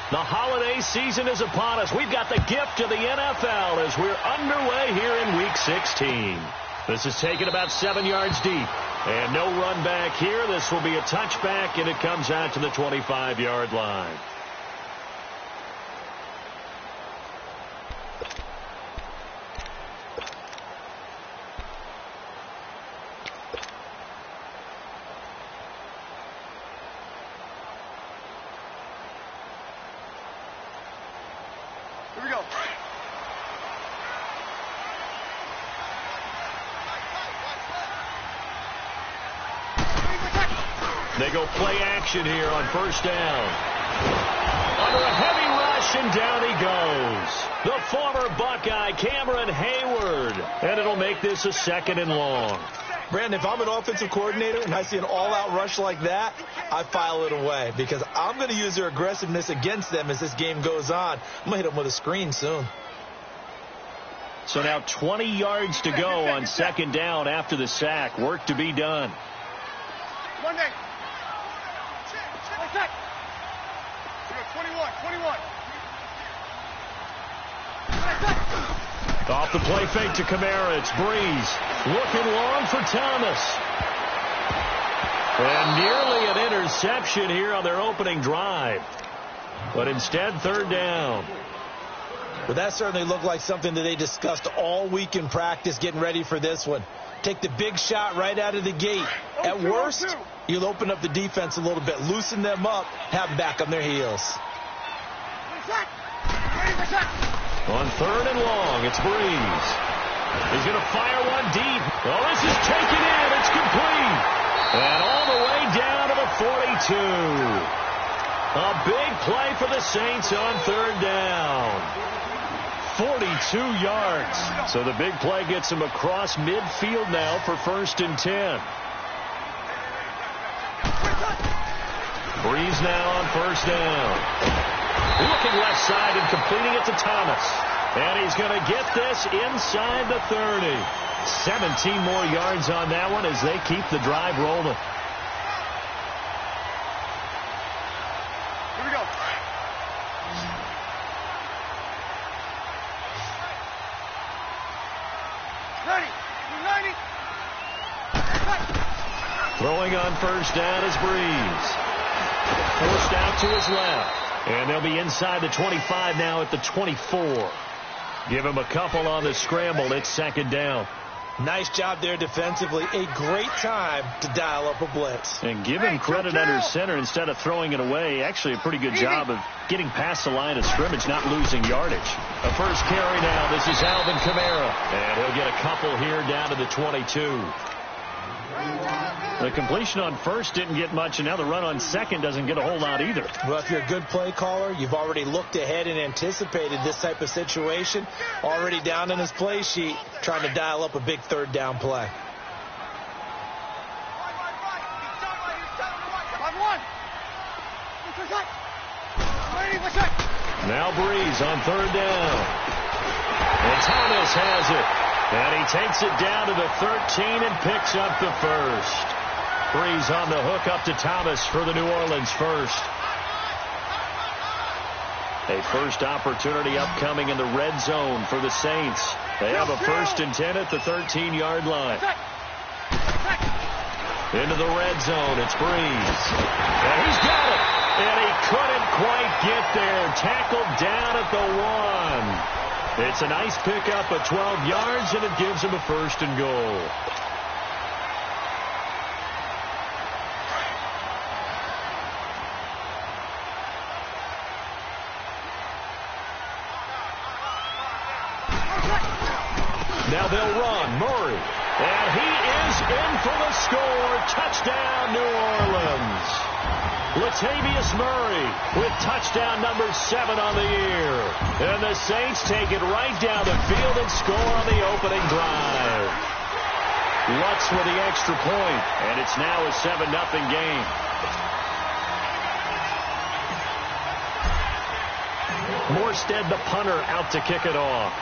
The holiday season is upon us. We've got the gift of the NFL as we're underway here in Week 16. This is taken about 7 yards deep. And no run back here. This will be a touchback, and it comes out to the 25-yard line. Here we go. They go play action here on first down. Under a heavy rush, and down he goes. The former Buckeye, Cameron Hayward. And it'll make this a 2nd and long. Brandon, if I'm an offensive coordinator and I see an all-out rush like that, I file it away because I'm going to use their aggressiveness against them as this game goes on. I'm going to hit them with a screen soon. So now 20 yards to go on 2nd down after the sack. Work to be done. One day. 21. Off the play fake to Kamara. It's Breeze. Looking long for Thomas. And nearly an interception here on their opening drive. But instead, 3rd down. Well, that certainly looked like something that they discussed all week in practice getting ready for this one. Take the big shot right out of the gate. At worst, you'll open up the defense a little bit, loosen them up, have them back on their heels. On 3rd and long, it's Breeze. He's going to fire one deep. Oh, this is taken in. It's complete. And all the way down to the 42. A big play for the Saints on 3rd down. 42 yards. So the big play gets him across midfield now for 1st and 10. Breeze now on 1st down. Looking left side and completing it to Thomas. And he's going to get this inside the 30. 17 more yards on that one as they keep the drive rolling. Here we go. Ready. 90. Throwing on 1st down is Breeze. Forced out to his left. And they'll be inside the 25 now at the 24. Give him a couple on the scramble. It's 2nd down. Nice job there defensively. A great time to dial up a blitz. And give him credit under center instead of throwing it away. Actually a pretty good job of getting past the line of scrimmage, not losing yardage. A first carry now. This is Alvin Kamara. And he'll get a couple here down to the 22. The completion on 1st didn't get much, and now the run on 2nd doesn't get a whole lot either. Well, if you're a good play caller, you've already looked ahead and anticipated this type of situation. Already down in his play sheet, trying to dial up a big 3rd down play. Now Breeze on 3rd down. And Thomas has it. And he takes it down to the 13 and picks up the 1st. Breeze on the hook up to Thomas for the New Orleans 1st. A first opportunity upcoming in the red zone for the Saints. They have a 1st and 10 at the 13-yard line. Into the red zone, it's Breeze. And he's got it. And he couldn't quite get there. Tackled down at the 1. It's a nice pickup of 12 yards, and it gives him a 1st and goal. Now they'll run. Murray. And he is in for the score. Touchdown, New Orleans. Latavius Murray with touchdown number 7 on the year. And the Saints take it right down the field and score on the opening drive. Lutz with the extra point, and it's now a 7-0 game. Morstead, the punter, out to kick it off.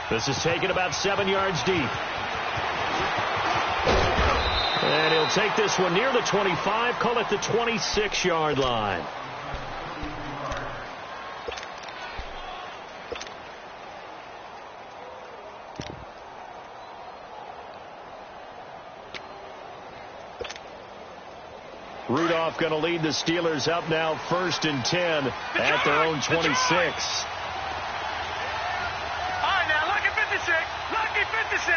This is taken about 7 yards deep. And he'll take this one near the 25, call it the 26-yard line. Rudolph going to lead the Steelers up now 1st and 10 at their own 26. All right, now, lucky 56. Lucky 56.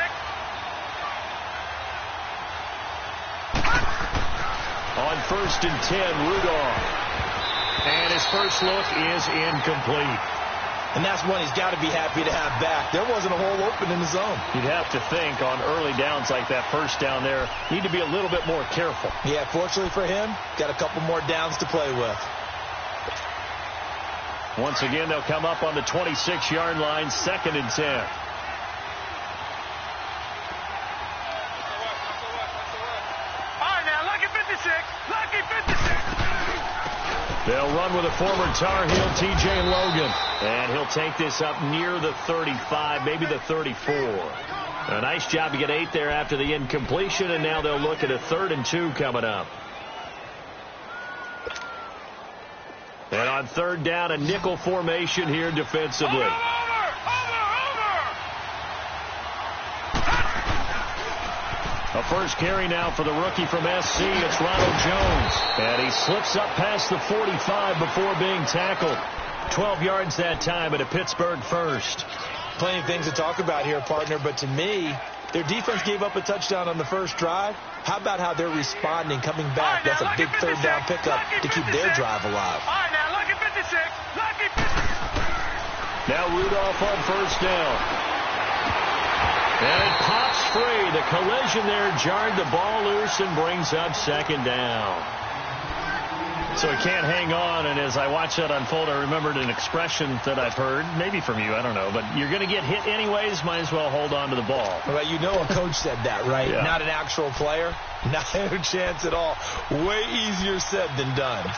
On 1st and 10, Rudolph. And his first look is incomplete. And that's one he's got to be happy to have back. There wasn't a hole open in the zone. You'd have to think on early downs like that, first down there, need to be a little bit more careful. Yeah, fortunately for him, got a couple more downs to play with. Once again, they'll come up on the 26-yard line, 2nd and 10. All right, now, lucky 56. Lucky 56. They'll run with a former Tar Heel, T.J. Logan. And he'll take this up near the 35, maybe the 34. A nice job to get 8 there after the incompletion, and now they'll look at a 3rd and 2 coming up. And on 3rd down, a nickel formation here defensively. A first carry now for the rookie from SC. It's Ronald Jones. And he slips up past the 45 before being tackled. 12 yards that time at a Pittsburgh first. Plenty of things to talk about here, partner, but to me, their defense gave up a touchdown on the first drive. How about how they're responding, coming back? That's a big 3rd down pickup to keep their drive alive. All right, now, lucky 56. Lucky 56. Now Rudolph on 1st down. And it pops free. The collision there jarred the ball loose and brings up 2nd down. So he can't hang on, and as I watch that unfold, I remembered an expression that I've heard, maybe from you, I don't know, but you're going to get hit anyways, might as well hold on to the ball. Well, you know a coach said that, right? Yeah. Not an actual player. Not a chance at all. Way easier said than done.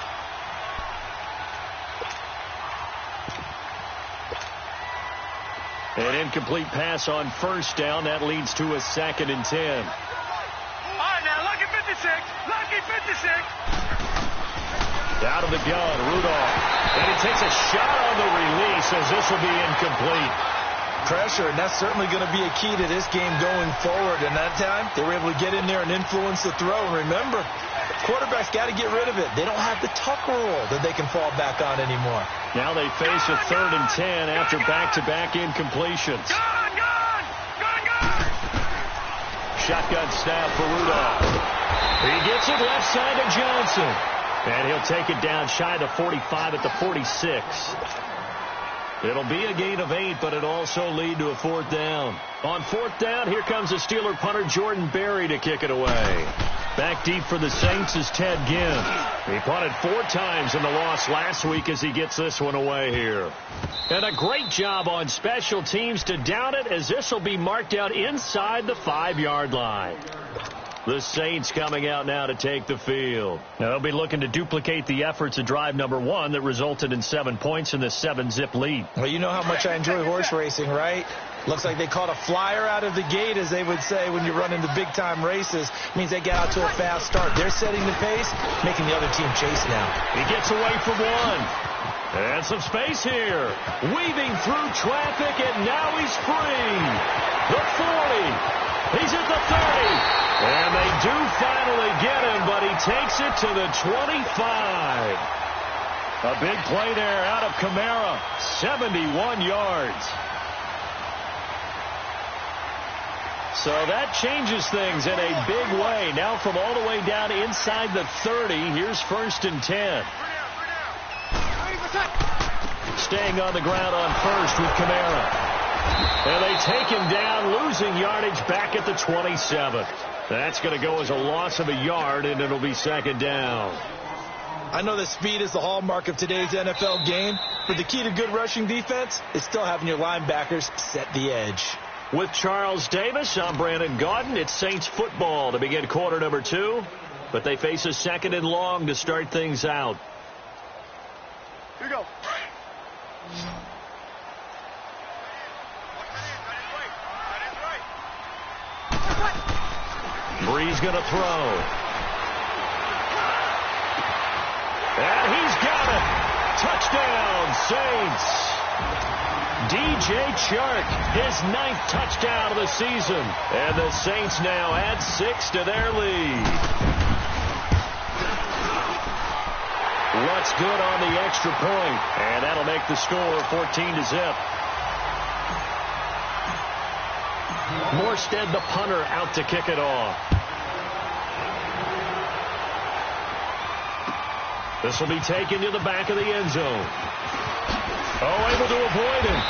An incomplete pass on 1st down. That leads to a 2nd and 10. All right, now, lucky 56. Lucky 56. Out of the gun, Rudolph. And he takes a shot on the release as this will be incomplete. Pressure, and that's certainly going to be a key to this game going forward. And that time, they were able to get in there and influence the throw. And remember, quarterbacks got to get rid of it. They don't have the tuck rule that they can fall back on anymore. Now they face a 3rd and 10 after back-to-back incompletions. Shotgun snap for Rudolph. He gets it left side to Johnson. And he'll take it down shy of the 45 at the 46. It'll be a gain of 8, but it'll also lead to a 4th down. On 4th down, here comes the Steeler punter Jordan Berry to kick it away. Back deep for the Saints is Ted Ginn. He punted 4 times in the loss last week as he gets this one away here. And a great job on special teams to down it, as this will be marked out inside the 5-yard line. The Saints coming out now to take the field. Now they'll be looking to duplicate the efforts of drive number 1 that resulted in 7 points in the 7-zip lead. Well, you know how much I enjoy horse racing, right? Looks like they caught a flyer out of the gate, as they would say when you run into big-time races. Means they get out to a fast start. They're setting the pace, making the other team chase now. He gets away from 1. And some space here. Weaving through traffic, and now he's free. The 40. He's at the 30. And they do finally get him, but he takes it to the 25. A big play there out of Kamara. 71 yards. So that changes things in a big way. Now from all the way down inside the 30, here's 1st and 10. Staying on the ground on 1st with Kamara. And they take him down, losing yardage back at the 27. That's going to go as a loss of a yard, and it'll be 2nd down. I know that speed is the hallmark of today's NFL game, but the key to good rushing defense is still having your linebackers set the edge. With Charles Davis, I'm Brandon Gaudin. It's Saints football to begin quarter number 2, but they face a 2nd and long to start things out. Here we go. Brees going to throw. And he's got it. Touchdown, Saints. DJ Chark, his 9th touchdown of the season. And the Saints now add 6 to their lead. What's good on the extra point, and that'll make the score 14-0. Morstead, the punter, out to kick it off. This will be taken to the back of the end zone. Oh, able to avoid him.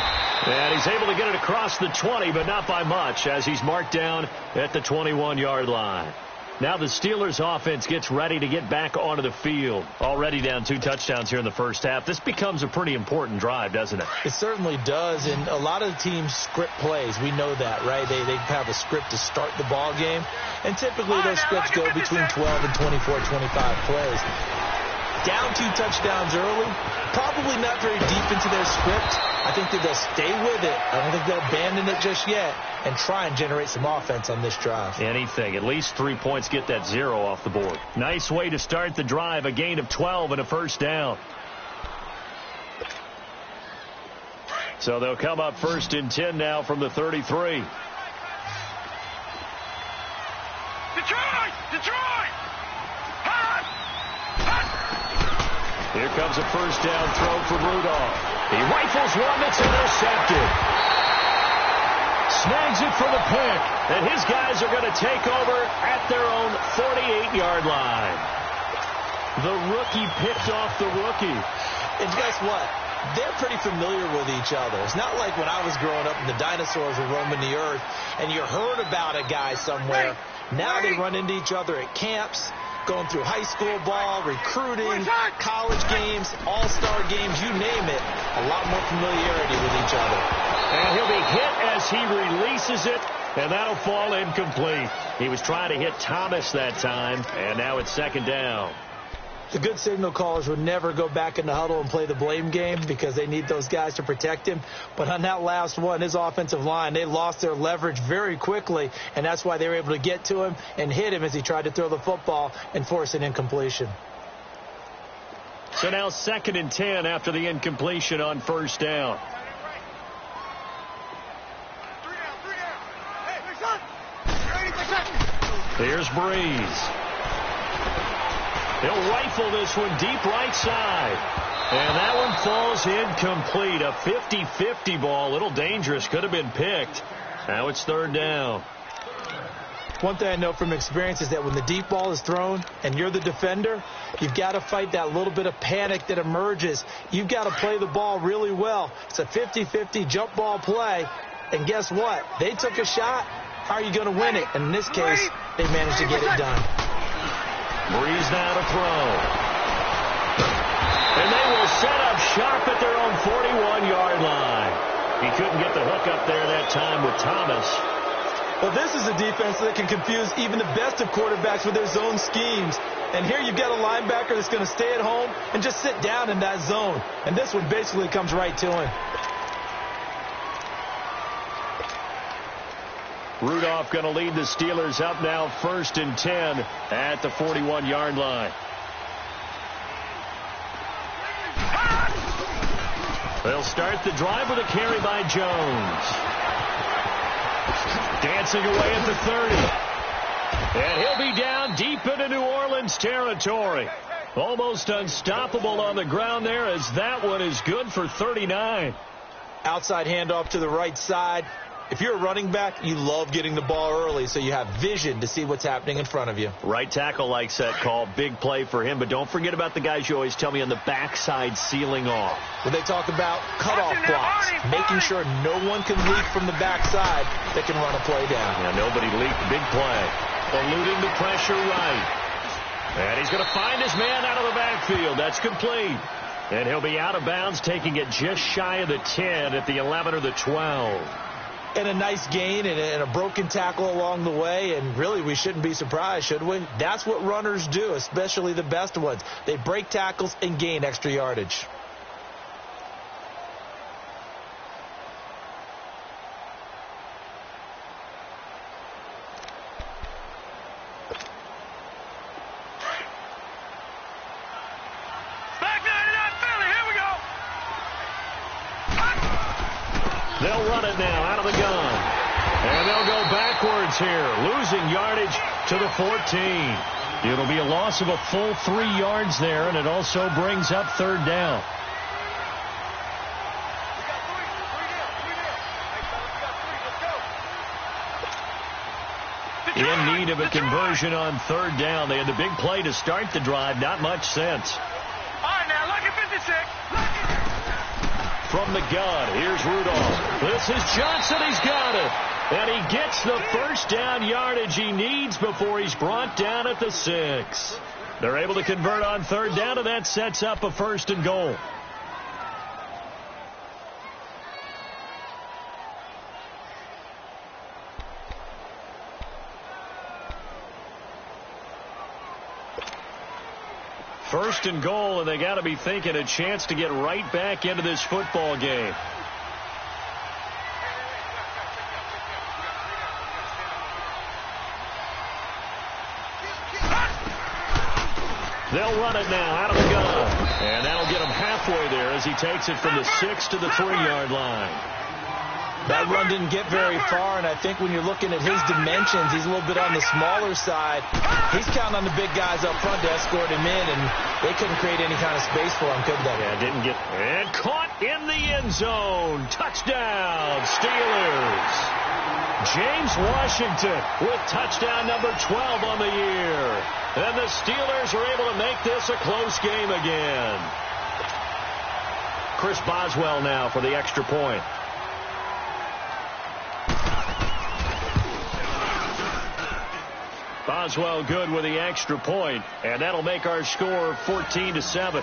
And he's able to get it across the 20, but not by much, as he's marked down at the 21-yard line. Now the Steelers offense gets ready to get back onto the field. Already down 2 touchdowns here in the first half. This becomes a pretty important drive, doesn't it? It certainly does, and a lot of teams script plays. We know that, right? They have a script to start the ball game, and typically those scripts go between 12 and 24, 25 plays. Down 2 touchdowns early, probably not very deep into their script. I think that they'll stay with it. I don't think they'll abandon it just yet and try and generate some offense on this drive. Anything. At least 3 points, get that 0 off the board. Nice way to start the drive. A gain of 12 and a first down. So they'll come up 1st and 10 now from the 33. Detroit! Here comes a first down throw from Rudolph. He rifles one that's intercepted. Snags it for the pick. And his guys are going to take over at their own 48-yard line. The rookie picked off the rookie. And guess what? They're pretty familiar with each other. It's not like when I was growing up and the dinosaurs were roaming the earth and you heard about a guy somewhere. Now they run into each other at camps, going through high school ball, recruiting, college games, all-star games, you name it. A lot more familiarity with each other. And he'll be hit as he releases it, and that'll fall incomplete. He was trying to hit Thomas that time, and now it's 2nd down. The good signal callers would never go back in the huddle and play the blame game because they need those guys to protect him. But on that last one, his offensive line, they lost their leverage very quickly, and that's why they were able to get to him and hit him as he tried to throw the football and force an incompletion. So now 2nd and 10 after the incompletion on first down. Here's Brees. He'll rifle this one deep right side. And that one falls incomplete. A 50-50 ball. A little dangerous. Could have been picked. Now it's 3rd down. One thing I know from experience is that when the deep ball is thrown and you're the defender, you've got to fight that little bit of panic that emerges. You've got to play the ball really well. It's a 50-50 jump ball play. And guess what? They took a shot. How are you going to win it? And in this case, they managed to get it done. Brees now to throw. And they will set up shop at their own 41-yard line. He couldn't get the hook up there that time with Thomas. Well, this is a defense that can confuse even the best of quarterbacks with their zone schemes. And here you've got a linebacker that's going to stay at home and just sit down in that zone. And this one basically comes right to him. Rudolph going to lead the Steelers up now 1st and 10 at the 41-yard line. They'll start the drive with a carry by Jones. Dancing away at the 30. And he'll be down deep into New Orleans territory. Almost unstoppable on the ground there as that one is good for 39. Outside handoff to the right side. If you're a running back, you love getting the ball early so you have vision to see what's happening in front of you. Right tackle likes that call. Big play for him. But don't forget about the guys you always tell me on the backside sealing off. When they talk about cutoff blocks, making sure no one can leak from the backside that can run a play down. Yeah, nobody leaked. Big play. Eluding the pressure right. And he's going to find his man out of the backfield. That's complete. And he'll be out of bounds, taking it just shy of the 10 at the 11 or the 12. And a nice gain and a broken tackle along the way. And really, we shouldn't be surprised, should we? That's what runners do, especially the best ones. They break tackles and gain extra yardage. downs here, losing yardage to the 14. It'll be a loss of a full 3 yards there, and it also brings up third down. In need of a conversion on third down. They had the big play to start the drive. Not much sense. All right, now, lucky 56. From the gun, here's Rudolph. This is Johnson. He's got it. And he gets the first down yardage he needs before he's brought down at the 6. They're able to convert on third down, and that sets up a 1st and goal. First and goal, and they got to be thinking a chance to get right back into this football game. They'll run it now out of the gun. And that'll get him halfway there as he takes it from the 6 to the 3-yard line. That run didn't get very far, and I think when you're looking at his dimensions, he's a little bit on the smaller side. He's counting on the big guys up front to escort him in, and they couldn't create any kind of space for him, could they? Yeah, didn't get... And caught in the end zone. Touchdown, Steelers. James Washington with touchdown number 12 on the year. And the Steelers are able to make this a close game again. Chris Boswell now for the extra point. Boswell good with the extra point, and that'll make our score 14-7.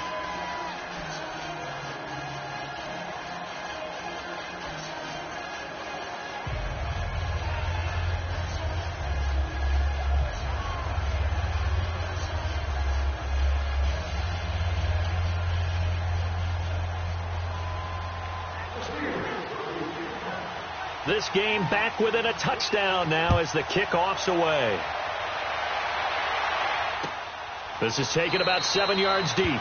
This game back within a touchdown now as the kickoff's away. This is taken about 7 yards deep.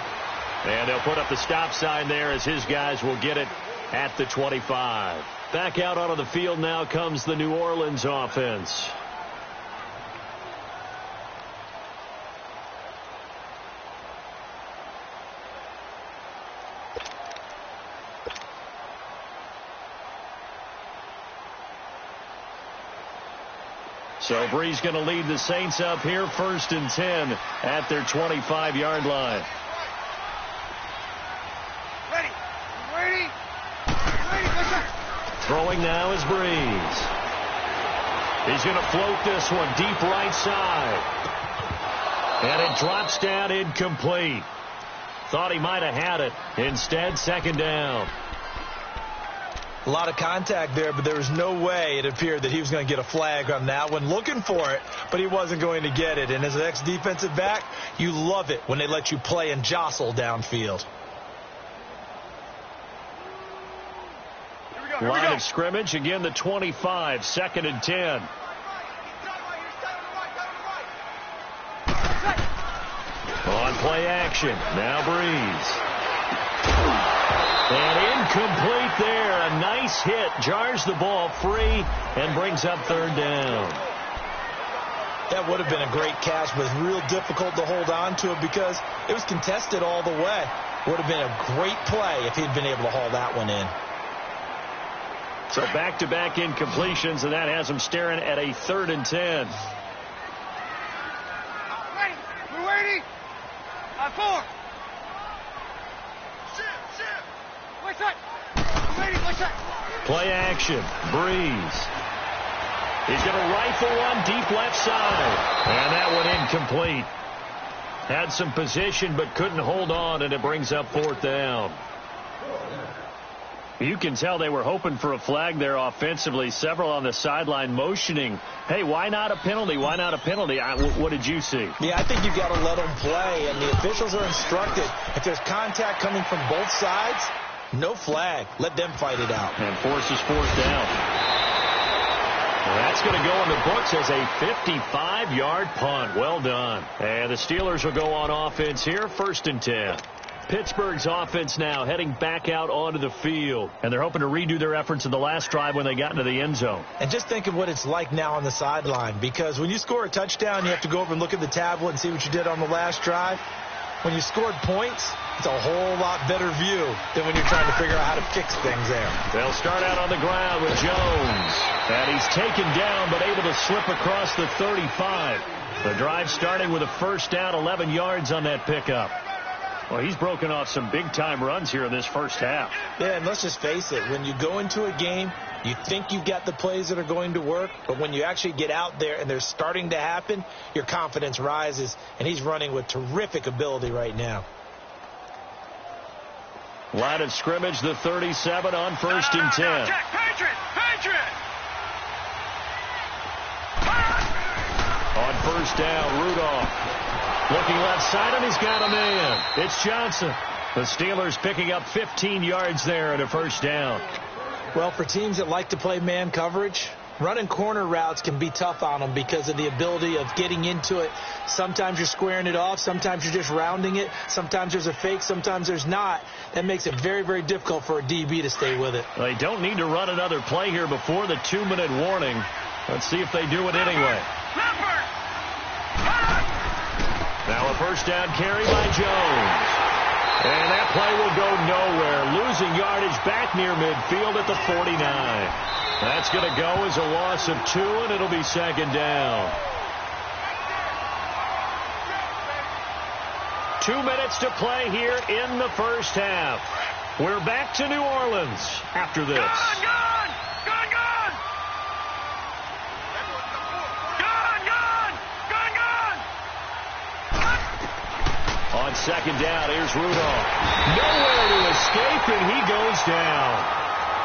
And they'll put up the stop sign there as his guys will get it at the 25. Back out onto the field now comes the New Orleans offense. So Bree's going to lead the Saints up here, 1st and 10 at their 25-yard line. Ready. Throwing now is Breeze. He's going to float this one deep right side. And it drops down incomplete. Thought he might have had it. Instead, 2nd down. A lot of contact there, but there was no way it appeared that he was going to get a flag on that one. Looking for it, but he wasn't going to get it. And as an ex-defensive back, you love it when they let you play and jostle downfield. Line of scrimmage, again the 25, 2nd and 10. On play action, now Breeze. And incomplete there. A nice hit. Jars the ball free and brings up 3rd down. That would have been a great catch, but it's real difficult to hold on to it because it was contested all the way. Would have been a great play if he'd been able to haul that one in. So back-to-back incompletions, and that has him staring at a 3rd and 10. Ready. We're waiting. On 4. Play action. Breeze. He's going to rifle one deep left side. And that one incomplete. Had some position but couldn't hold on, and it brings up 4th down. You can tell they were hoping for a flag there offensively. Several on the sideline motioning, hey, why not a penalty? Why not a penalty? What did you see? Yeah, I think you've got to let them play, and the officials are instructed. If there's contact coming from both sides, no flag. Let them fight it out. And forces 4th down. Well, that's going to go in the books as a 55-yard punt. Well done. And the Steelers will go on offense here, 1st and 10. Pittsburgh's offense now heading back out onto the field. And they're hoping to redo their efforts in the last drive when they got into the end zone. And just think of what it's like now on the sideline, because when you score a touchdown, you have to go over and look at the tablet and see what you did on the last drive. When you scored points, it's a whole lot better view than when you're trying to figure out how to fix things there. They'll start out on the ground with Jones. And he's taken down but able to slip across the 35. The drive starting with a first down, 11 yards on that pickup. Well, he's broken off some big-time runs here in this first half. Yeah, and let's just face it. When you go into a game, you think you've got the plays that are going to work, but when you actually get out there and they're starting to happen, your confidence rises, and he's running with terrific ability right now. Line of scrimmage, the 37 on first and 10. Check, Patriot! On first down, Rudolph. Looking left side, and he's got a man. It's Johnson. The Steelers picking up 15 yards there and a first down. Well, for teams that like to play man coverage, running corner routes can be tough on them because of the ability of getting into it. Sometimes you're squaring it off. Sometimes you're just rounding it. Sometimes there's a fake. Sometimes there's not. That makes it very, very difficult for a DB to stay with it. They don't need to run another play here before the 2-minute warning. Let's see if they do it anyway. Now a first down carry by Jones. And that play will go nowhere. Losing yardage back near midfield at the 49. That's going to go as a loss of 2, and it'll be second down. 2 minutes to play here in the first half. We're back to New Orleans after this. Gone! On second down, here's Rudolph. Nowhere to escape, and he goes down.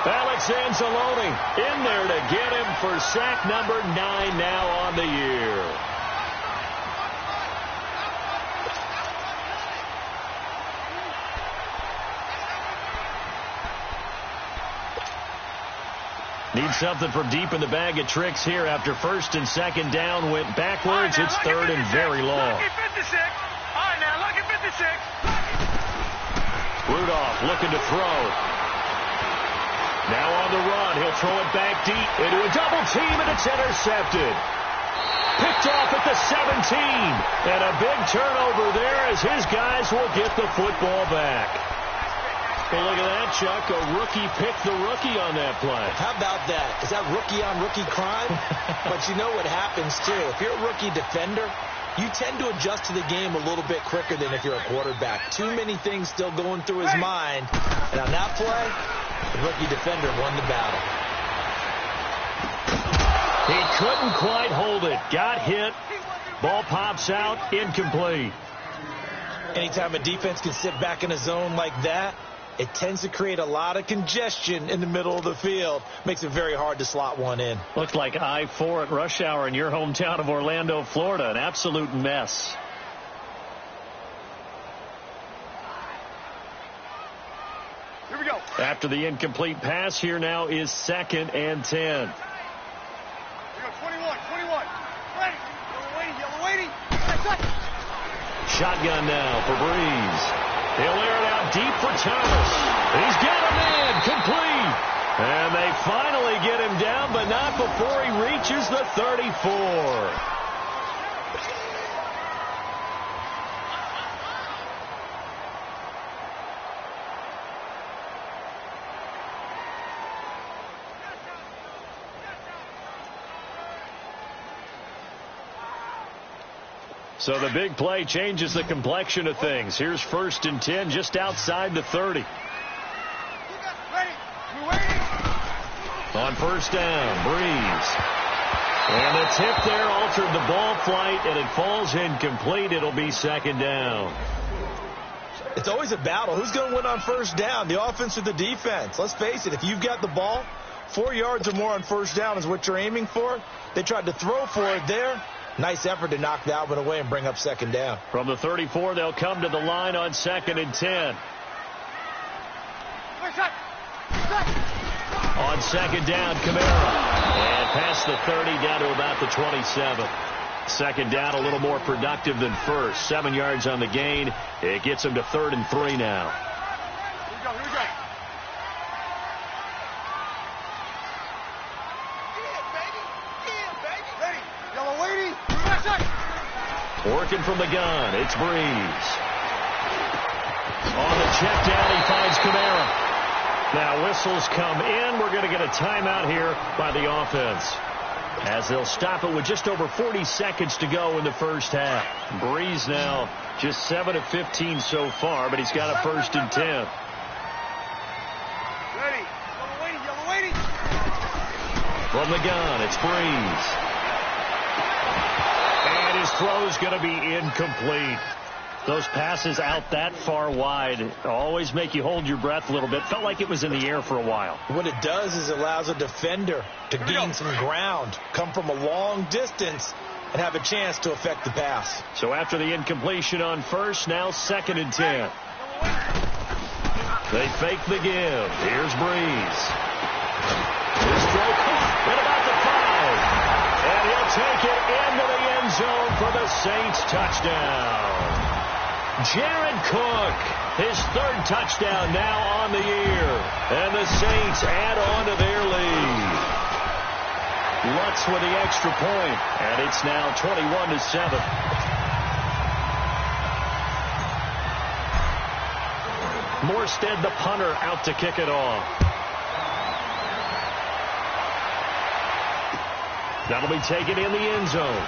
Alex Anzalone in there to get him for sack number 9 now on the year. Need something from deep in the bag of tricks here after first and second down went backwards. It's third and very long. Rudolph looking to throw. Now on the run. He'll throw it back deep into a double team, and it's intercepted. Picked off at the 17. And a big turnover there as his guys will get the football back. Well, look at that, Chuck. A rookie picked the rookie on that play. How about that? Is that rookie-on-rookie crime? But you know what happens, too. If you're a rookie defender, you tend to adjust to the game a little bit quicker than if you're a quarterback. Too many things still going through his mind. And on that play, the rookie defender won the battle. He couldn't quite hold it. Got hit. Ball pops out. Incomplete. Anytime a defense can sit back in a zone like that, it tends to create a lot of congestion in the middle of the field. Makes it very hard to slot one in. Looked like I-4 at rush hour in your hometown of Orlando, Florida. An absolute mess. Here we go. After the incomplete pass, here now is second and 10. Here we go, 21. Ready. Yellow waiting. Shotgun now for Breeze. He'll air it out deep for Thomas. He's got a man complete. And they finally get him down, but not before he reaches the 34. So the big play changes the complexion of things. Here's first and 10 just outside the 30. On first down, Breeze. And the tip there altered the ball flight, and it falls incomplete. It'll be second down. It's always a battle. Who's going to win on first down, the offense or the defense? Let's face it, if you've got the ball, 4 yards or more on first down is what you're aiming for. They tried to throw for it there. Nice effort to knock that one away and bring up second down. From the 34, they'll come to the line on second and 10. On second down, Kamara. And past the 30 down to about the 27. Second down, a little more productive than first. 7 yards on the gain. It gets them to 3rd and 3 now. Here we go. Ready. Yellow lady. Working from the gun, it's Breeze. On the check down, he finds Kamara. Now whistles come in. We're going to get a timeout here by the offense, as they'll stop it with just over 40 seconds to go in the first half. Breeze now just 7 of 15 so far, but he's got a 1st and 10. Ready. Yellow lady. From the gun, it's Breeze. And his throw's going to be incomplete. Those passes out that far wide always make you hold your breath a little bit. Felt like it was in the air for a while. What it does is it allows a defender to gain some ground, come from a long distance, and have a chance to affect the pass. So after the incompletion on first, now 2nd and 10. They fake the give. Here's Breeze. His throw caught at about the 5. And he'll take it into the end zone for the Saints touchdown. Jared Cook, his 3rd touchdown now on the year. And the Saints add on to their lead. Lutz with the extra point, and it's now 21-7. Morstead, the punter, out to kick it off. That'll be taken in the end zone.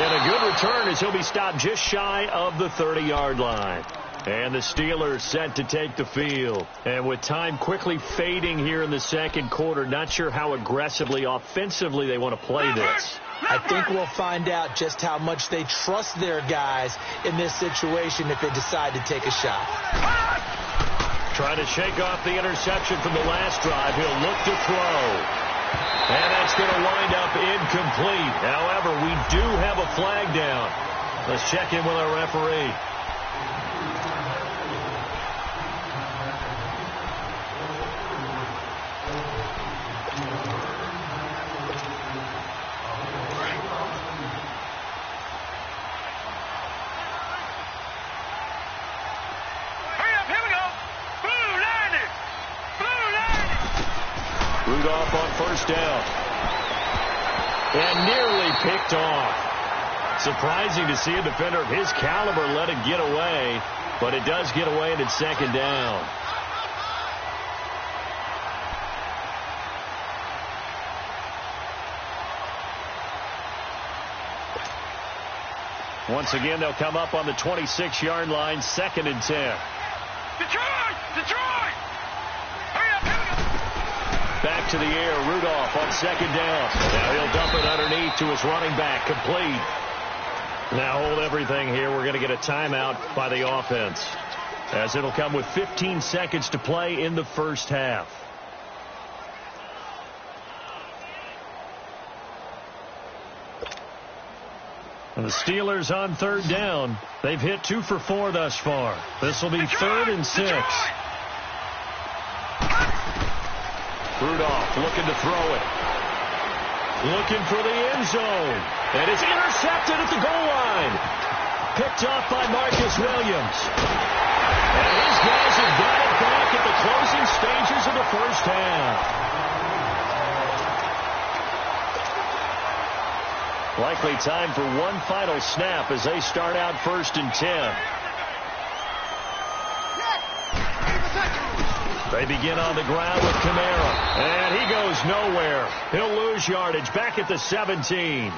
And a good return as he'll be stopped just shy of the 30-yard line. And the Steelers set to take the field. And with time quickly fading here in the second quarter, not sure how aggressively, offensively they want to play this. I think we'll find out just how much they trust their guys in this situation if they decide to take a shot. Trying to shake off the interception from the last drive. He'll look to throw. And that's going to wind up incomplete. However, we do have a flag down. Let's check in with our referee. Rudolph on first down. And nearly picked off. Surprising to see a defender of his caliber let it get away, but it does get away and it's 2nd down. Once again, they'll come up on the 26-yard line, 2nd and 10. Detroit! Back to the air, Rudolph on 2nd down. Now he'll dump it underneath to his running back, complete. Now hold everything here. We're going to get a timeout by the offense, as it'll come with 15 seconds to play in the first half. And the Steelers on 3rd down. They've hit 2 for 4 thus far. This will be 3rd and 6. Rudolph looking to throw it. Looking for the end zone. And it's intercepted at the goal line. Picked off by Marcus Williams. And his guys have got it back at the closing stages of the first half. Likely time for one final snap as they start out 1st and 10. They begin on the ground with Kamara. And he goes nowhere. He'll lose yardage back at the 17.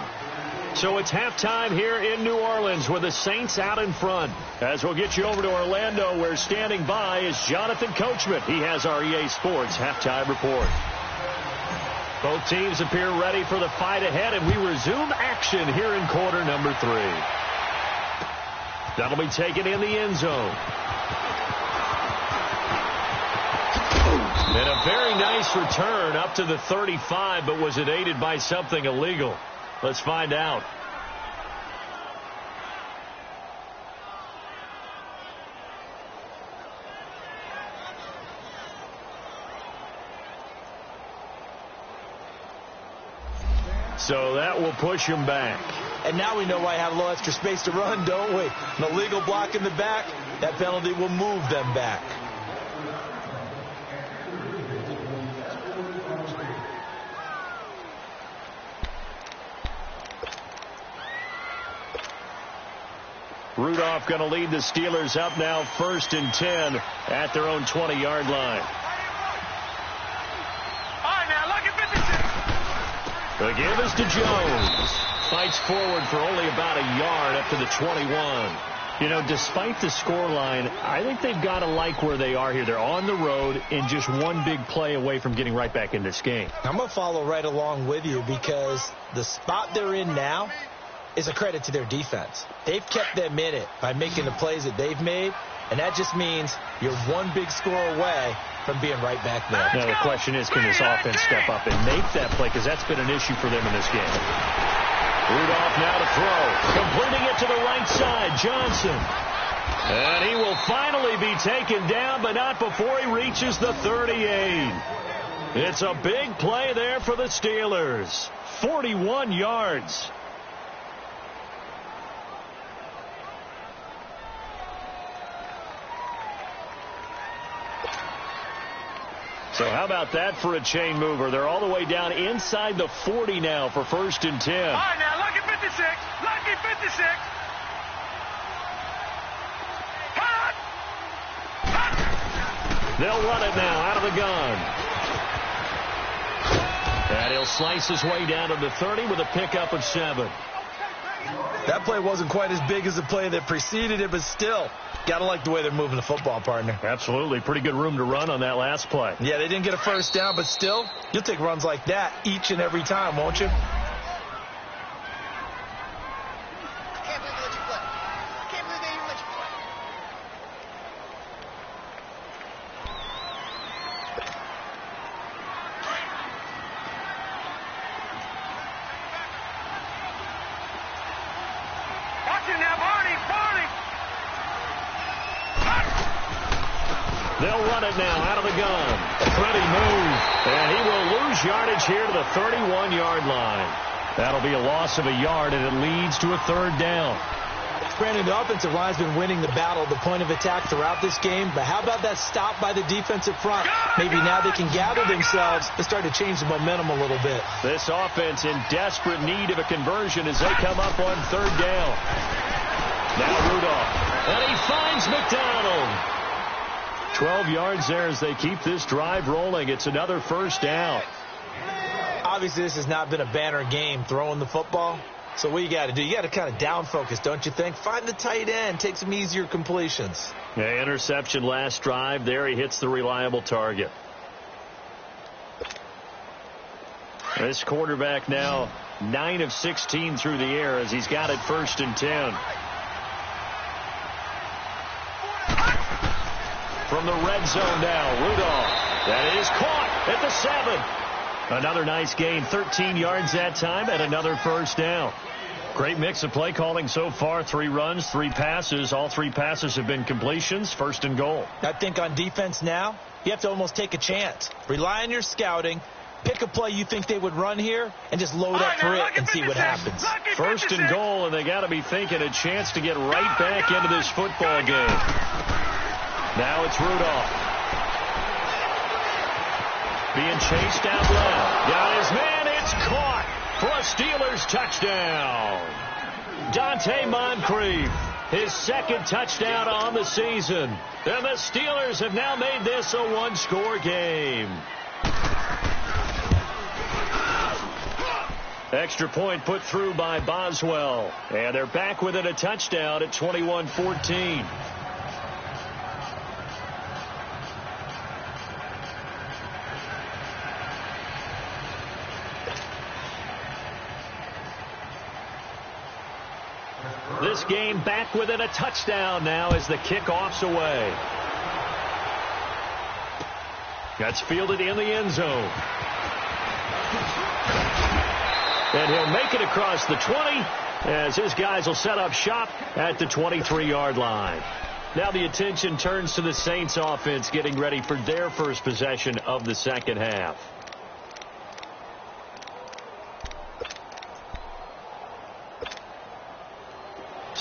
So it's halftime here in New Orleans with the Saints out in front. As we'll get you over to Orlando, where standing by is Jonathan Coachman. He has our EA Sports halftime report. Both teams appear ready for the fight ahead, and we resume action here in quarter number 3. That'll be taken in the end zone. And a very nice return up to the 35, but was it aided by something illegal? Let's find out. So that will push him back. And now we know why I have a little extra space to run, don't we? An illegal block in the back, that penalty will move them back. Rudolph going to lead the Steelers up now 1st and 10 at their own 20-yard line. All right, now, lucky 56. The give is to Jones. Fights forward for only about a yard up to the 21. You know, despite the scoreline, I think they've got to like where they are here. They're on the road and just one big play away from getting right back in this game. I'm going to follow right along with you because the spot they're in now is a credit to their defense. They've kept them in it by making the plays that they've made, and that just means you're one big score away from being right back there. Now, the question is, can this offense step up and make that play? Because that's been an issue for them in this game. Rudolph now to throw. Completing it to the right side. Johnson. And he will finally be taken down, but not before he reaches the 38. It's a big play there for the Steelers. 41 yards. So how about that for a chain mover? They're all the way down inside the 40 now for 1st and 10. All right, now, lucky 56. Lucky 56. Cut! Cut! They'll run it now out of the gun. And he'll slice his way down to the 30 with a pickup of 7. That play wasn't quite as big as the play that preceded it, but still, got to like the way they're moving the football, partner. Absolutely. Pretty good room to run on that last play. Yeah, they didn't get a first down, but still, you'll take runs like that each and every time, won't you? They'll run it now out of the gun. Pretty move. And he will lose yardage here to the 31-yard line. That'll be a loss of a yard, and it leads to a 3rd down. Brandon, the offensive line's been winning the battle, the point of attack throughout this game. But how about that stop by the defensive front? Maybe now they can gather themselves and start to change the momentum a little bit. This offense in desperate need of a conversion as they come up on 3rd down. Now Rudolph. And he finds McDonald. 12 yards there as they keep this drive rolling. It's another 1st down. Obviously, this has not been a banner game throwing the football. So what you got to do, you got to kind of down focus, don't you think? Find the tight end, take some easier completions. Yeah, interception last drive. There he hits the reliable target. This quarterback now 9 of 16 through the air as he's got it 1st and 10. From the red zone now, Rudolph. That is caught at the 7. Another nice gain, 13 yards that time, and another 1st down. Great mix of play calling so far. 3 runs, 3 passes. All 3 passes have been completions. 1st and goal. I think on defense now, you have to almost take a chance. Rely on your scouting. Pick a play you think they would run here and just load up for it and see what happens. 1st and goal, and they got to be thinking a chance to get right back into this football game. Now it's Rudolph. Being chased out left. Got his man. It's caught for a Steelers touchdown. Dante Moncrief, his 2nd touchdown on the season. And the Steelers have now made this a 1-score game. Extra point put through by Boswell. And they're back within a touchdown at 21-14. This game back within a touchdown now as the kickoff's away. That's fielded in the end zone. And he'll make it across the 20 as his guys will set up shop at the 23-yard line. Now the attention turns to the Saints offense getting ready for their first possession of the second half.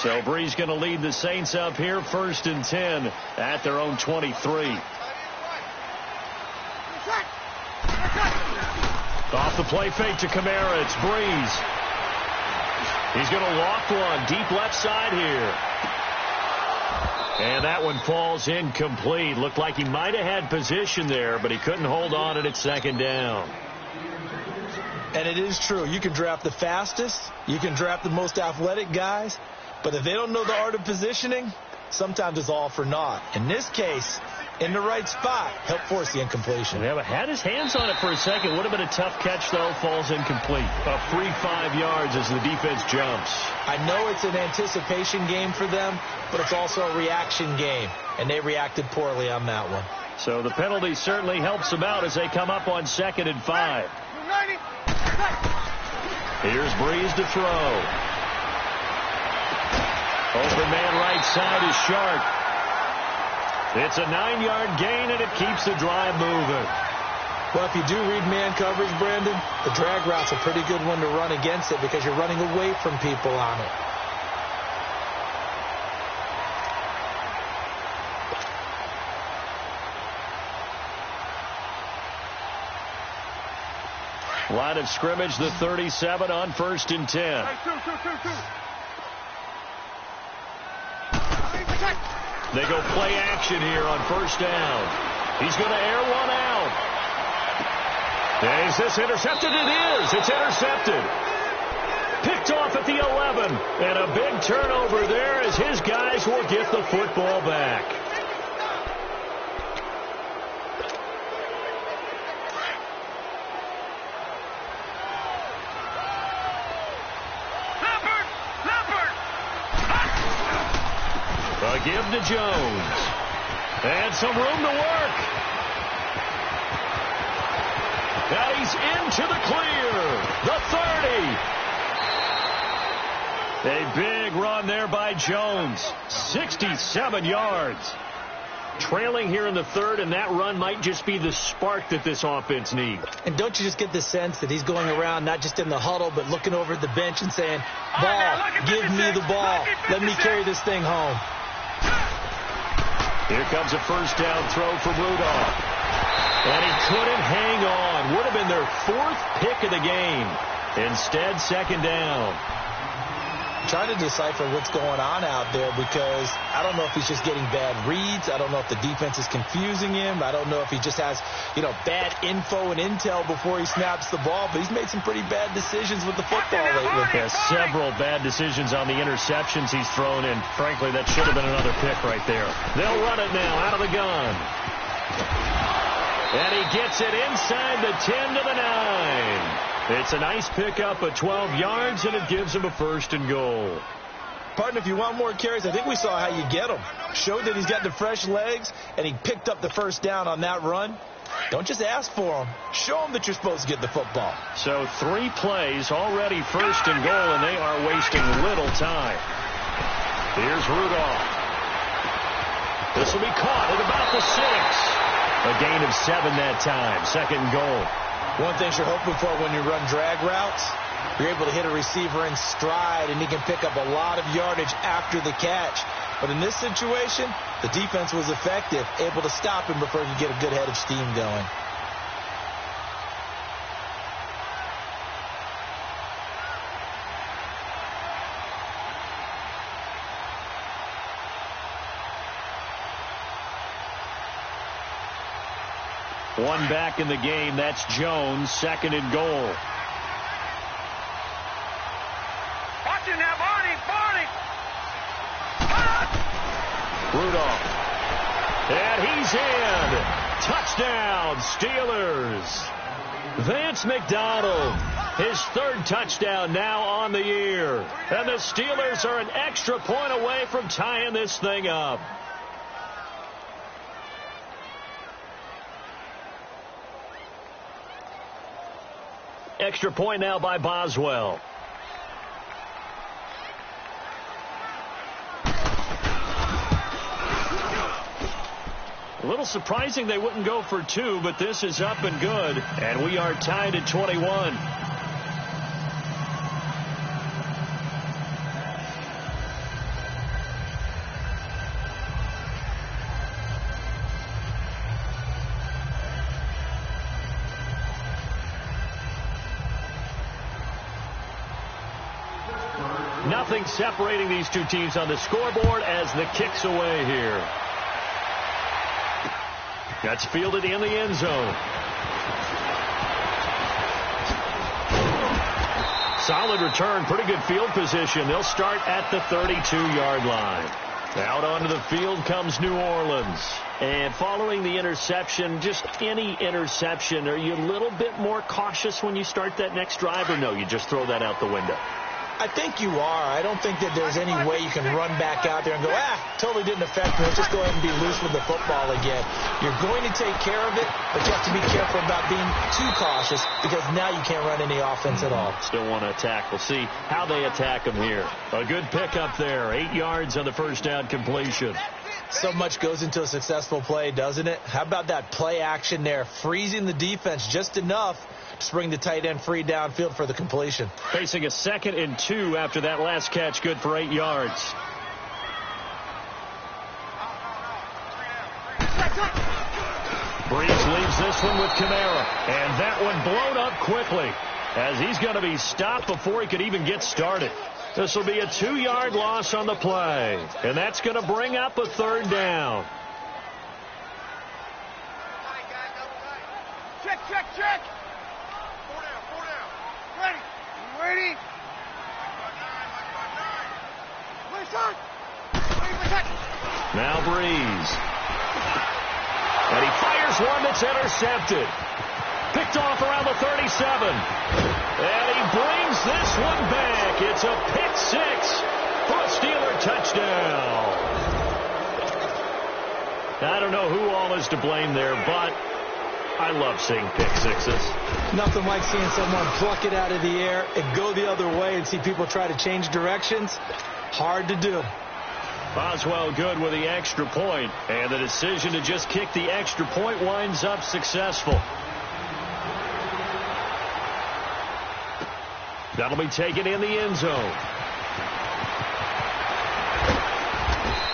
So Brees going to lead the Saints up here, 1st and 10 at their own 23. Off the play fake to Kamara. It's Brees. He's going to loft one deep left side here. And that one falls incomplete. Looked like he might have had position there, but he couldn't hold on and it's 2nd down. And it is true. You can draft the fastest. You can draft the most athletic guys. But if they don't know the art of positioning, sometimes it's all for naught. In this case, in the right spot, helped force the incompletion. Yeah, but had his hands on it for a second. Would have been a tough catch, though. Falls incomplete. A free 5 yards as the defense jumps. I know it's an anticipation game for them, but it's also a reaction game. And they reacted poorly on that one. So the penalty certainly helps them out as they come up on 2nd and 5. Here's Brees to throw. Open man right side is Sharp. It's a 9-yard gain, and it keeps the drive moving. Well, if you do read man coverage, Brandon, the drag route's a pretty good one to run against it because you're running away from people on it. Line of scrimmage, the 37 on 1st and 10. They go play action here on 1st down. He's going to air one out. Is this intercepted? It is. It's intercepted. Picked off at the 11. And a big turnover there as his guys will get the football back. A give to Jones. And some room to work. And he's into the clear. The 30. A big run there by Jones. 67 yards. Trailing here in the 3rd, and that run might just be the spark that this offense needs. And don't you just get the sense that he's going around not just in the huddle, but looking over at the bench and saying, ball, give me the ball. Let me carry this thing home. Here comes a 1st down throw from Rudolph. And he couldn't hang on. Would have been their 4th pick of the game. Instead, 2nd down. Trying to decipher what's going on out there because I don't know if he's just getting bad reads. I don't know if the defense is confusing him. I don't know if he just has, bad info and intel before he snaps the ball. But he's made some pretty bad decisions with the football lately. Yeah, several bad decisions on the interceptions he's thrown in. Frankly, that should have been another pick right there. They'll run it now out of the gun. And he gets it inside the 10 to the 9. It's a nice pickup of 12 yards, and it gives him a 1st and goal. Partner, if you want more carries, I think we saw how you get him. Showed that he's got the fresh legs, and he picked up the 1st down on that run. Don't just ask for him. Show him that you're supposed to get the football. So 3 plays, already 1st and goal, and they are wasting little time. Here's Rudolph. This will be caught at about the 6. A gain of 7 that time. 2nd and goal. One thing you're hoping for when you run drag routes, you're able to hit a receiver in stride, and he can pick up a lot of yardage after the catch. But in this situation, the defense was effective, able to stop him before he could get a good head of steam going. One back in the game. That's Jones. 2nd and goal. Watch it now, Barney. Rudolph. And he's in. Touchdown, Steelers. Vance McDonald. His 3rd touchdown now on the year. And the Steelers are an extra point away from tying this thing up. Extra point now by Boswell. A little surprising they wouldn't go for 2, but this is up and good. And we are tied at 21. Nothing separating these two teams on the scoreboard as the kick's away here. That's fielded in the end zone. Solid return, pretty good field position. They'll start at the 32-yard line. Out onto the field comes New Orleans. And following the interception, just any interception, are you a little bit more cautious when you start that next drive, or no, you just throw that out the window? I think you are. I don't think that there's any way you can run back out there and go, totally didn't affect me. Let's just go ahead and be loose with the football again. You're going to take care of it, but you have to be careful about being too cautious because now you can't run any offense at all. Still want to attack. We'll see how they attack them here. A good pickup there. 8 yards on the first down completion. So much goes into a successful play, doesn't it? How about that play action there? Freezing the defense just enough to bring the tight end free downfield for the completion. Facing a 2nd and 2 after that last catch, good for 8 yards. Breeze leaves this one with Kamara, and that one blown up quickly as he's going to be stopped before he could even get started. This will be a 2-yard loss on the play, and that's going to bring up a 3rd down. Check, check, check. 4 down. Ready. Ready. Now Breeze. And he fires one that's intercepted. Picked off around the 37. And he brings this one back. It's a pick 6 for a Steeler touchdown. I don't know who all is to blame there, but I love seeing pick sixes. Nothing like seeing someone pluck it out of the air and go the other way and see people try to change directions. Hard to do. Boswell good with the extra point, and the decision to just kick the extra point winds up successful. That'll be taken in the end zone.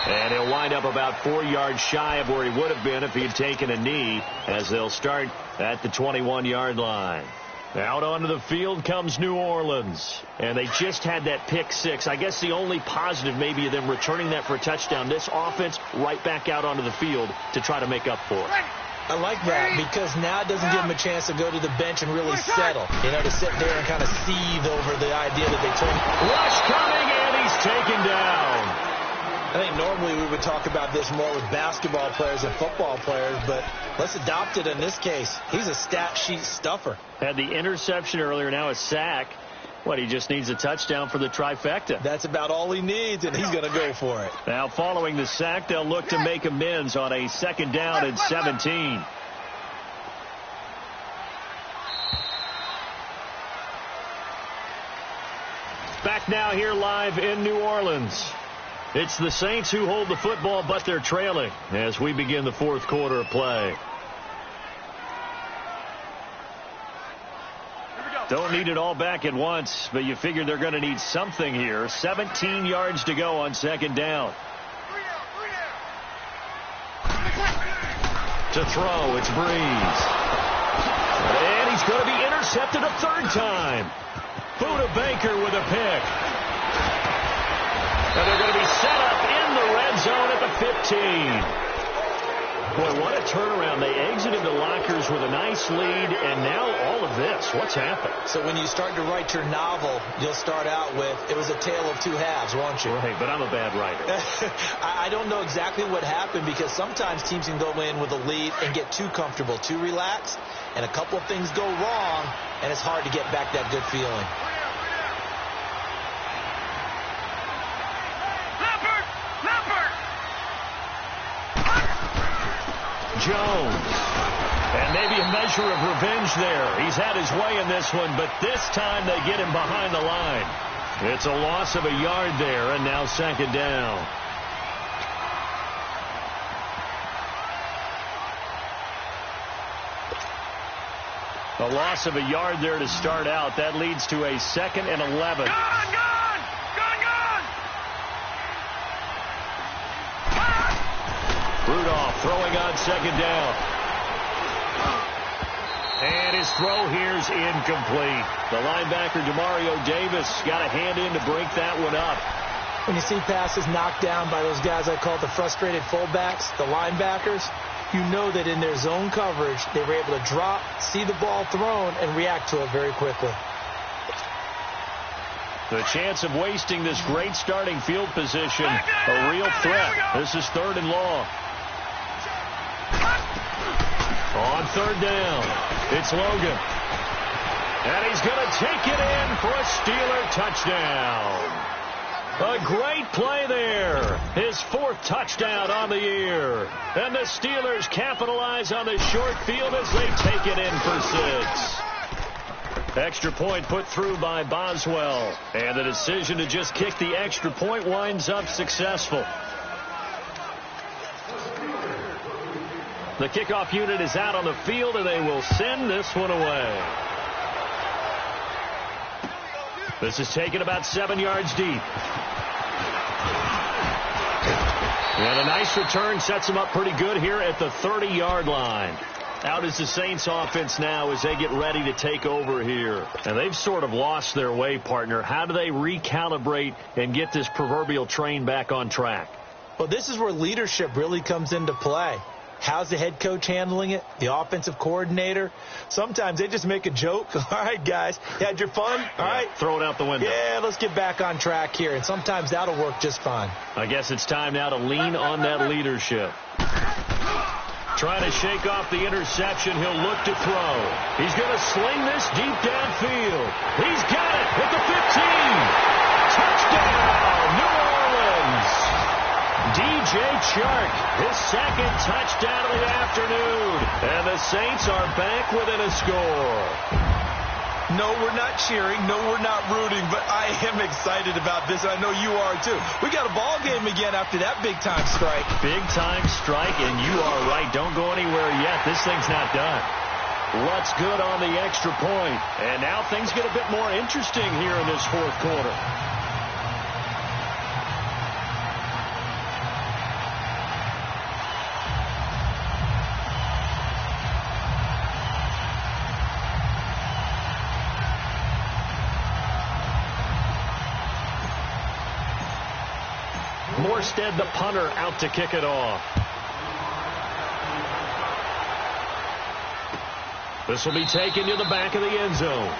And he'll wind up about 4 yards shy of where he would have been if he had taken a knee, as they'll start at the 21-yard line. Out onto the field comes New Orleans. And they just had that pick 6. I guess the only positive maybe of them returning that for a touchdown. This offense right back out onto the field to try to make up for it. I like that because now it doesn't give them a chance to go to the bench and really settle. You know, to sit there and kind of seethe over the idea that they took. Rush coming, and he's taken down. I think normally we would talk about this more with basketball players and football players, but let's adopt it in this case. He's a stat sheet stuffer. Had the interception earlier, now a sack. What, he just needs a touchdown for the trifecta. That's about all he needs, and he's going to go for it. Now, following the sack, they'll look to make amends on a 2nd down and 17. Back now here live in New Orleans. It's the Saints who hold the football, but they're trailing as we begin the 4th quarter of play. Don't need it all back at once, but you figure they're going to need something here. 17 yards to go on 2nd down. To throw, it's Breeze. And he's going to be intercepted a 3rd time. Buda Baker with a pick. And they're going to be set up in the red zone at the 15. Boy, what a turnaround. They exited the lockers with a nice lead, and now all of this. What's happened? So when you start to write your novel, you'll start out with, it was a tale of 2 halves, won't you? Right, but I'm a bad writer. I don't know exactly what happened because sometimes teams can go in with a lead and get too comfortable, too relaxed, and a couple of things go wrong, and it's hard to get back that good feeling. Jones. And maybe a measure of revenge there. He's had his way in this one, but this time they get him behind the line. It's a loss of a yard there, and now 2nd down. A loss of a yard there to start out. That leads to a 2nd and 11. Rudolph throwing on 2nd down. And his throw here's incomplete. The linebacker, Demario Davis, got a hand in to break that one up. When you see passes knocked down by those guys I call the frustrated fullbacks, the linebackers, you know that in their zone coverage, they were able to drop, see the ball thrown, and react to it very quickly. The chance of wasting this great starting field position, a real threat. This is 3rd and long. On 3rd down, it's Logan. And he's going to take it in for a Steeler touchdown. A great play there. His 4th touchdown on the year. And the Steelers capitalize on the short field as they take it in for 6. Extra point put through by Boswell. And the decision to just kick the extra point winds up successful. The kickoff unit is out on the field, and they will send this one away. This is taken about 7 yards deep. And a nice return sets them up pretty good here at the 30-yard line. Out is the Saints offense now as they get ready to take over here. And they've sort of lost their way, partner. How do they recalibrate and get this proverbial train back on track? Well, this is where leadership really comes into play. How's the head coach handling it? The offensive coordinator? Sometimes they just make a joke. All right, guys, you had your fun? All right. Throw it out the window. Yeah, let's get back on track here. And sometimes that'll work just fine. I guess it's time now to lean on that leadership. Trying to shake off the interception. He'll look to throw. He's going to sling this deep downfield. He's got it at the 15. Touchdown, New Orleans. DJ Chark, his 2nd touchdown of the afternoon. And the Saints are back within a score. No, we're not cheering. No, we're not rooting. But I am excited about this. I know you are, too. We got a ball game again after that big-time strike. Big-time strike, and you are right. Don't go anywhere yet. This thing's not done. What's good on the extra point? And now things get a bit more interesting here in this 4th quarter. Morstead, the punter, out to kick it off. This will be taken to the back of the end zone.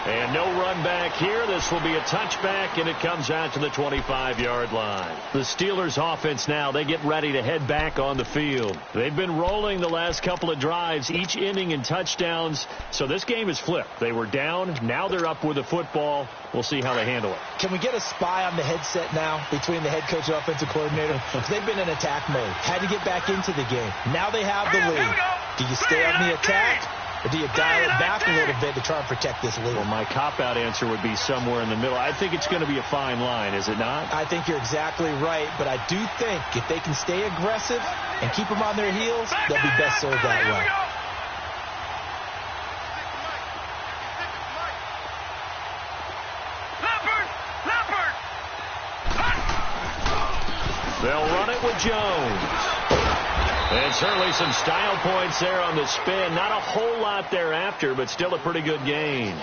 And no run back here. This will be a touchback, and it comes out to the 25-yard line. The Steelers offense now, they get ready to head back on the field. They've been rolling the last couple of drives, each inning in touchdowns. So this game is flipped. They were down. Now they're up with the football. We'll see how they handle it. Can we get a spy on the headset now between the head coach and offensive coordinator? Because they've been in attack mode. Had to get back into the game. Now they have the lead. Do you stay on the attack? Or do you dial it back a little bit to try and protect this lead? Well, my cop-out answer would be somewhere in the middle. I think it's going to be a fine line, is it not? I think you're exactly right, but I do think if they can stay aggressive and keep them on their heels, they'll be best served that way. They'll run it with Jones. And certainly some style points there on the spin. Not a whole lot thereafter, but still a pretty good gain.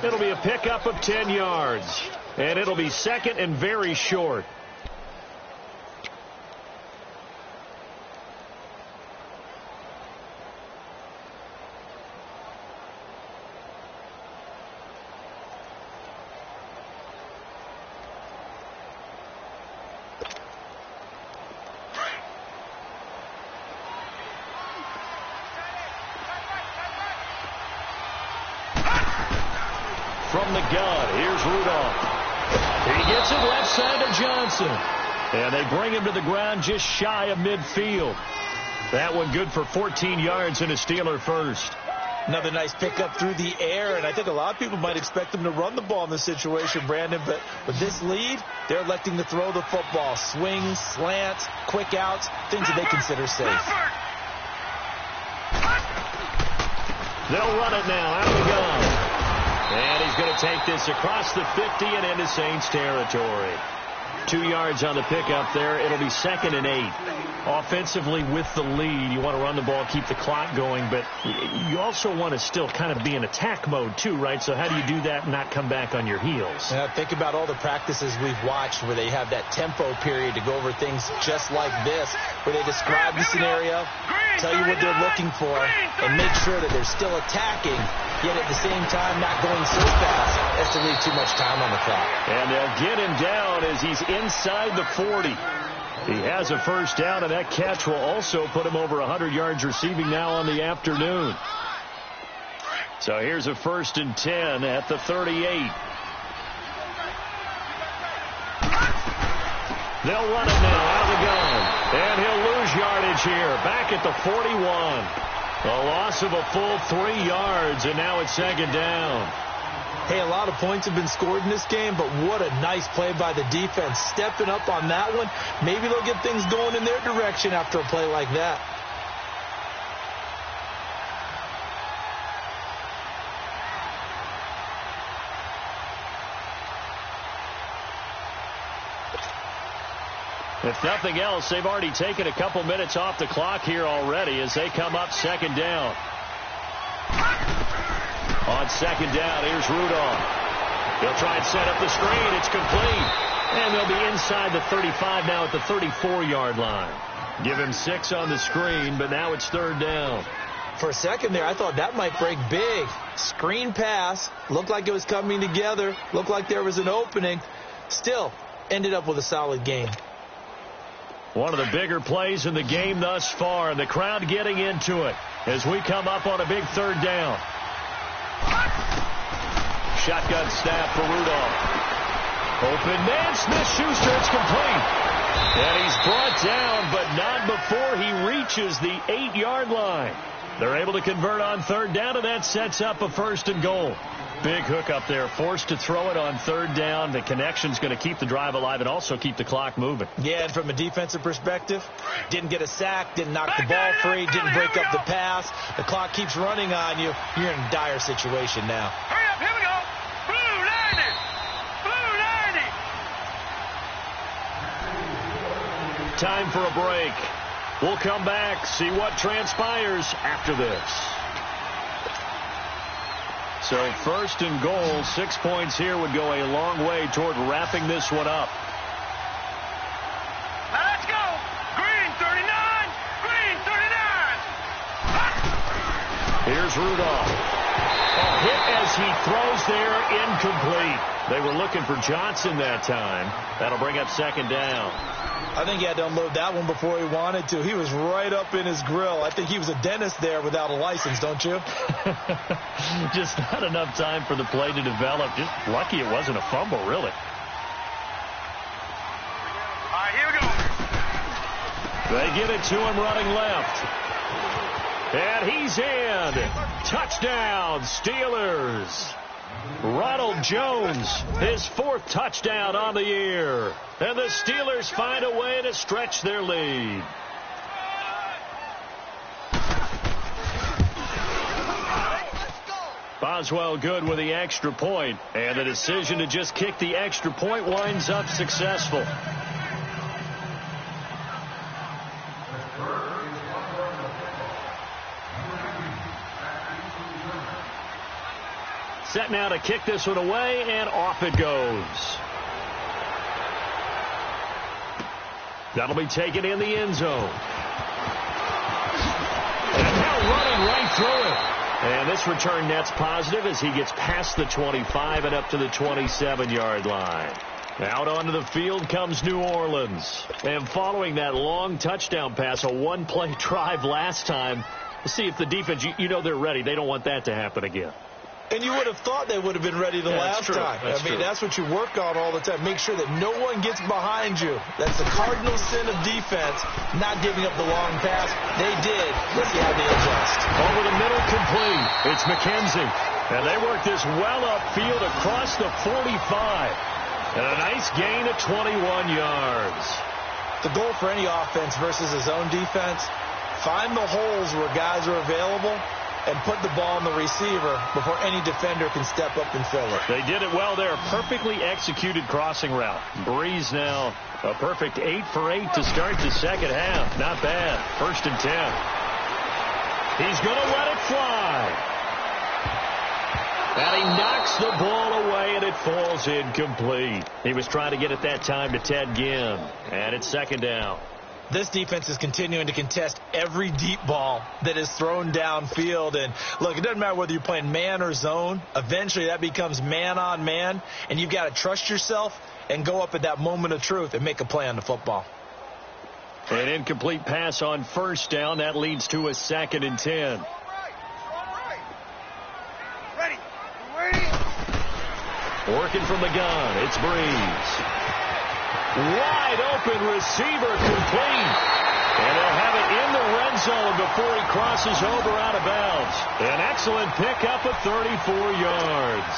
It'll be a pickup of 10 yards. And it'll be 2nd and very short. From the gun, here's Rudolph. He gets it left side to Johnson. And they bring him to the ground just shy of midfield. That one good for 14 yards and a Steeler first. Another nice pickup through the air, and I think a lot of people might expect them to run the ball in this situation, Brandon, but with this lead, they're electing to throw the football. Swings, slants, quick outs, things that they consider safe. They'll run it now out of the gun. And he's going to take this across the 50 and into Saints territory. 2 yards on the pickup there. It'll be 2nd and 8. Offensively with the lead, you want to run the ball, keep the clock going, but you also want to still kind of be in attack mode too, right? So how do you do that and not come back on your heels? Think about all the practices we've watched where they have that tempo period to go over things just like this, where they describe the scenario, tell you what they're looking for, and make sure that they're still attacking, yet at the same time not going so fast as to leave too much time on the clock. And they'll get him down as he's inside the 40. He has a first down, and that catch will also put him over 100 yards receiving now on the afternoon. So here's a 1st and 10 at the 38. They'll run it now out of the gun. And he'll lose yardage here. Back at the 41. A loss of a full 3 yards, and now it's 2nd down. Hey, a lot of points have been scored in this game, but what a nice play by the defense. Stepping up on that one. Maybe they'll get things going in their direction after a play like that. If nothing else, they've already taken a couple minutes off the clock here already as they come up 2nd down. On 2nd down, here's Rudolph. He'll try and set up the screen. It's complete. And they'll be inside the 35 now at the 34-yard line. Give him 6 on the screen, but now it's 3rd down. For a second there, I thought that might break big. Screen pass. Looked like it was coming together. Looked like there was an opening. Still, ended up with a solid game. One of the bigger plays in the game thus far, and the crowd getting into it as we come up on a big 3rd down. Shotgun snap for Rudolph. Open man, Smith-Schuster, it's complete. And he's brought down, but not before he reaches the 8-yard line. They're able to convert on 3rd down, and that sets up a 1st and goal. Big hook up there, forced to throw it on 3rd down. The connection's going to keep the drive alive and also keep the clock moving. Yeah, and from a defensive perspective, didn't get a sack, didn't knock the ball free, didn't break up the pass. The clock keeps running on you. You're in a dire situation now. Hurry up, here we go. Blue 90. Blue 90. Time for a break. We'll come back, see what transpires after this. So 1st and goal, 6 points here would go a long way toward wrapping this one up. Let's go. Green 39. Green 39. Here's Rudolph. A hit as he throws there, incomplete. They were looking for Johnson that time. That'll bring up 2nd down. I think he had to unload that one before he wanted to. He was right up in his grill. I think he was a dentist there without a license, don't you? Just not enough time for the play to develop. Just lucky it wasn't a fumble, really. All right, here we go. They give it to him running left. And he's in. Touchdown, Steelers. Ronald Jones, his 4th touchdown on the year. And the Steelers find a way to stretch their lead. Boswell good with the extra point, and the decision to just kick the extra point winds up successful. Set now to kick this one away, and off it goes. That'll be taken in the end zone. And now running right through it. And this return net's positive as he gets past the 25 and up to the 27-yard line. Out onto the field comes New Orleans. And following that long touchdown pass, a one-play drive last time, we'll see if the defense, you know they're ready. They don't want that to happen again. And you would have thought they would have been ready the last time. That's what you work on all the time. Make sure that no one gets behind you. That's the cardinal sin of defense, not giving up the long pass. They did. Let's see how they adjust. Over the middle, complete. It's McKenzie. And they work this well upfield across the 45. And a nice gain of 21 yards. The goal for any offense versus a zone defense, find the holes where guys are available and put the ball on the receiver before any defender can step up and fill it. They did it well there. Perfectly executed crossing route. Breeze now a perfect 8 for 8 to start the second half. Not bad. 1st and 10. He's going to let it fly. And he knocks the ball away, and it falls incomplete. He was trying to get it that time to Ted Ginn. And it's 2nd down. This defense is continuing to contest every deep ball that is thrown downfield. And, look, it doesn't matter whether you're playing man or zone. Eventually, that becomes man on man. And you've got to trust yourself and go up at that moment of truth and make a play on the football. An incomplete pass on 1st down. That leads to a 2nd and 10. Working from the gun, it's Breeze. Wide open receiver complete. And they'll have it in the red zone before he crosses over out of bounds. An excellent pickup of 34 yards.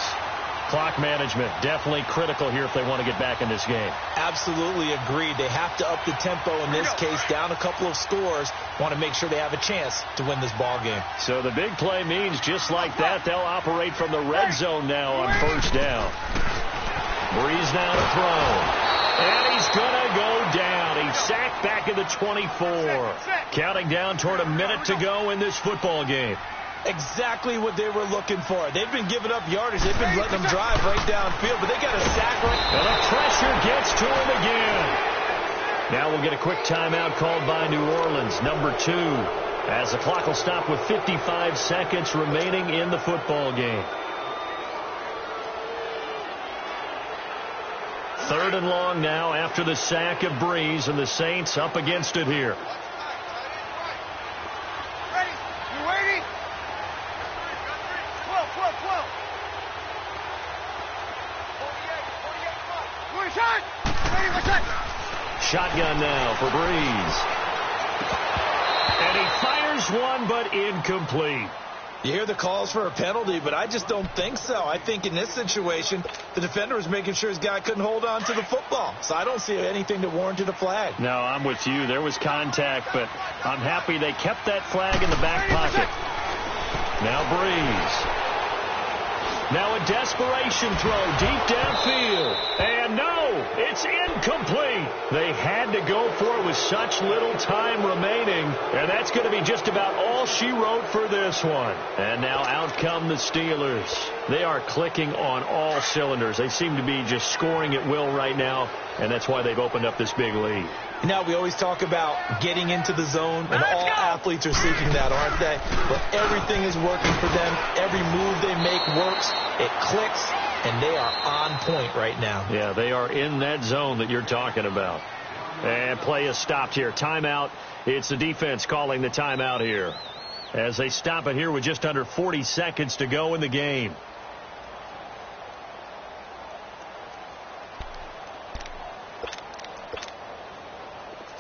Clock management definitely critical here if they want to get back in this game. Absolutely agreed. They have to up the tempo in this case, down a couple of scores. Want to make sure they have a chance to win this ball game. So the big play means just like that, they'll operate from the red zone now on 1st down. Breeze now to throw. And he's going to go down. He's sacked back at the 24. Counting down toward a minute to go in this football game. Exactly what they were looking for. They've been giving up yardage. They've been letting them drive right downfield, but they got a sack right. And the pressure gets to him again. Now we'll get a quick timeout called by New Orleans, number 2, as the clock will stop with 55 seconds remaining in the football game. 3rd and long now after the sack of Breeze, and the Saints up against it here. Shotgun now for Breeze. And he fires one, but incomplete. You hear the calls for a penalty, but I just don't think so. I think in this situation, the defender was making sure his guy couldn't hold on to the football. So I don't see anything that warranted a flag. No, I'm with you. There was contact, but I'm happy they kept that flag in the back pocket. Now Breeze. Now a desperation throw deep downfield. And no, it's incomplete. They had to go for it with such little time remaining. And that's going to be just about all she wrote for this one. And now out come the Steelers. They are clicking on all cylinders. They seem to be just scoring at will right now. And that's why they've opened up this big lead. Now, we always talk about getting into the zone, and all athletes are seeking that, aren't they? But everything is working for them. Every move they make works. It clicks, and they are on point right now. Yeah, they are in that zone that you're talking about. And play is stopped here. Timeout. It's the defense calling the timeout here, as they stop it here with just under 40 seconds to go in the game.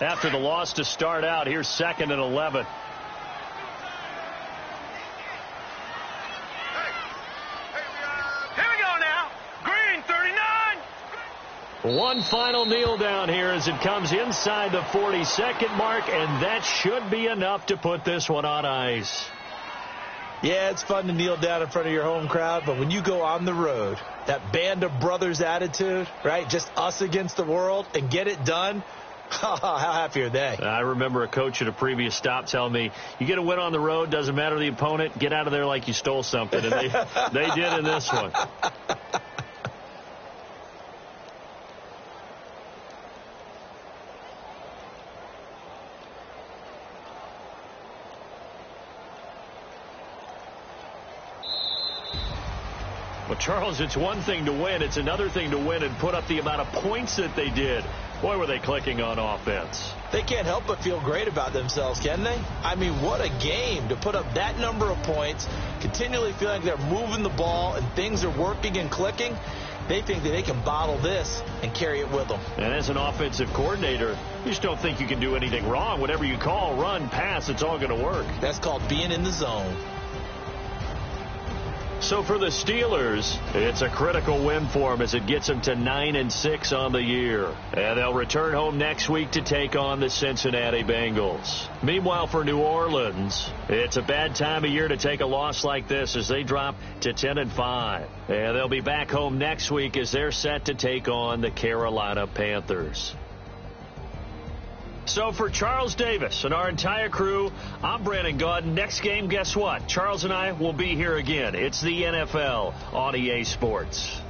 After the loss to start out, here's 2nd and 11. Here we go now. Green, 39. One final kneel down here as it comes inside the 40-second mark, and that should be enough to put this one on ice. Yeah, it's fun to kneel down in front of your home crowd, but when you go on the road, that band of brothers attitude, right, just us against the world, and get it done, how happy are they? I remember a coach at a previous stop telling me, you get a win on the road, doesn't matter the opponent, get out of there like you stole something. And they did in this one. Well, Charles, it's one thing to win. It's another thing to win and put up the amount of points that they did. Boy, were they clicking on offense. They can't help but feel great about themselves, can they? I mean, what a game to put up that number of points, continually feeling like they're moving the ball and things are working and clicking. They think that they can bottle this and carry it with them. And as an offensive coordinator, you just don't think you can do anything wrong. Whatever you call, run, pass, it's all going to work. That's called being in the zone. So for the Steelers, it's a critical win for them as it gets them to 9-6 on the year. And they'll return home next week to take on the Cincinnati Bengals. Meanwhile, for New Orleans, it's a bad time of year to take a loss like this as they drop to 10-5. And they'll be back home next week as they're set to take on the Carolina Panthers. So for Charles Davis and our entire crew, I'm Brandon Gaudin. Next game, guess what? Charles and I will be here again. It's the NFL on EA Sports.